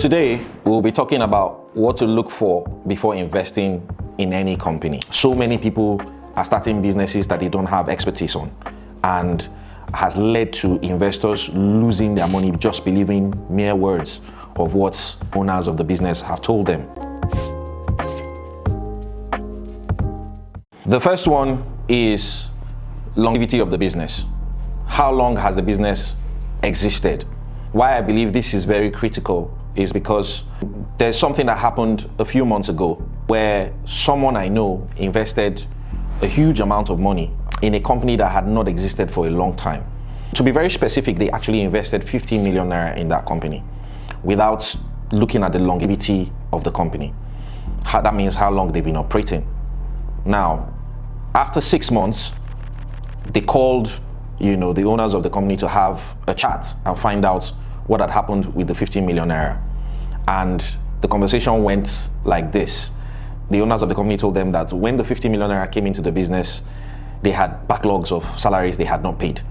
Today, we'll be talking about what to look for before investing in any company. So many people are starting businesses that they don't have expertise on, and has led to investors losing their money just believing mere words of what owners of the business have told them. The first one is longevity of the business. How long has the business existed? Why I believe this is very critical is because there's something that happened a few months ago where someone I know invested a huge amount of money in a company that had not existed for a long time. To be very specific, they actually invested 15 million naira in that company without looking at the longevity of the company. That means how long they've been operating. Now, after 6 months, they called the owners of the company to have a chat and find out what had happened with the 15 million naira. And the conversation went like this. The owners of the company told them that when the 50 million naira came into the business, they had backlogs of salaries they had not paid.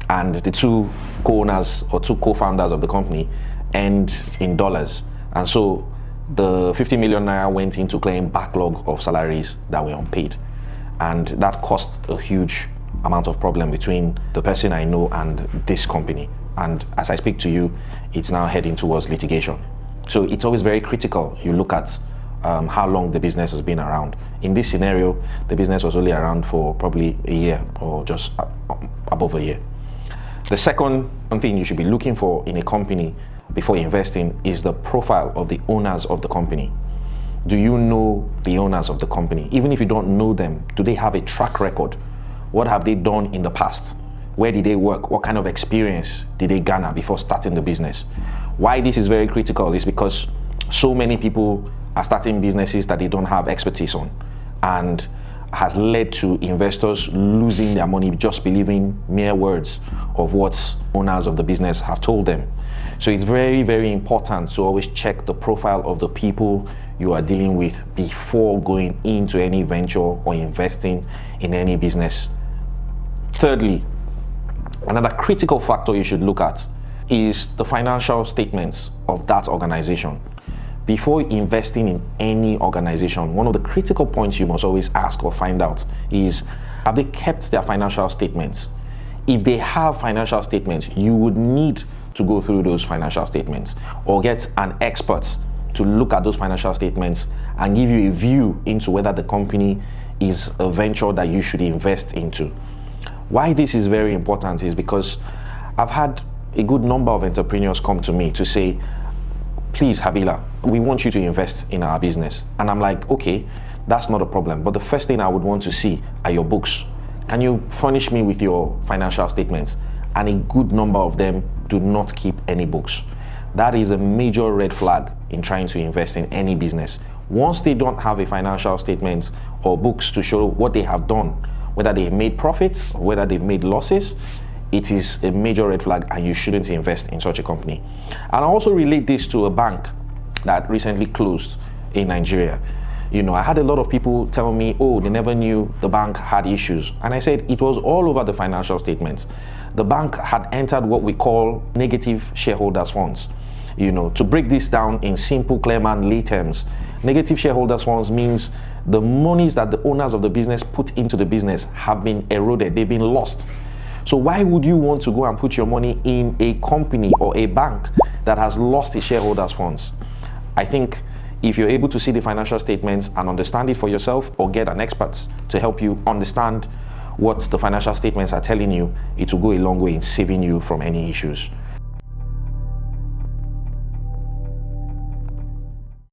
And the two co-owners or two co-founders of the company earned in dollars. And so the 50 million naira went into claim backlog of salaries that were unpaid. And that caused a huge amount of problem between the person I know and this company. And as I speak to you, it's now heading towards litigation. So it's always very critical. You look at how long the business has been around. In this scenario, the business was only around for probably a year or just above a year. The second thing you should be looking for in a company before investing is the profile of the owners of the company. Do you know the owners of the company? Even if you don't know them, do they have a track record? What have they done in the past? Where did they work? What kind of experience did they garner before starting the business? Why this is very critical is because so many people are starting businesses that they don't have expertise on, and has led to investors losing their money just believing mere words of what owners of the business have told them. So it's very, very important to always check the profile of the people you are dealing with before going into any venture or investing in any business. Thirdly, another critical factor you should look at is the financial statements of that organization. Before investing in any organization, one of the critical points you must always ask or find out is, have they kept their financial statements? If they have financial statements, you would need to go through those financial statements or get an expert to look at those financial statements and give you a view into whether the company is a venture that you should invest into. Why this is very important is because I've had a good number of entrepreneurs come to me to say, please, Habila, we want you to invest in our business. And I'm like, okay, that's not a problem. But the first thing I would want to see are your books. Can you furnish me with your financial statements? And a good number of them do not keep any books. That is a major red flag in trying to invest in any business. Once they don't have a financial statement or books to show what they have done, whether they've made profits or whether they've made losses, it is a major red flag and you shouldn't invest in such a company. And I also relate this to a bank that recently closed in Nigeria. I had a lot of people tell me, oh, they never knew the bank had issues. And I said it was all over the financial statements. The bank had entered what we call negative shareholders funds. To break this down in simple, clear-man lay terms, negative shareholders funds means the monies that the owners of the business put into the business have been eroded, they've been lost. So why would you want to go and put your money in a company or a bank that has lost its shareholders' funds? I think if you're able to see the financial statements and understand it for yourself, or get an expert to help you understand what the financial statements are telling you, it will go a long way in saving you from any issues.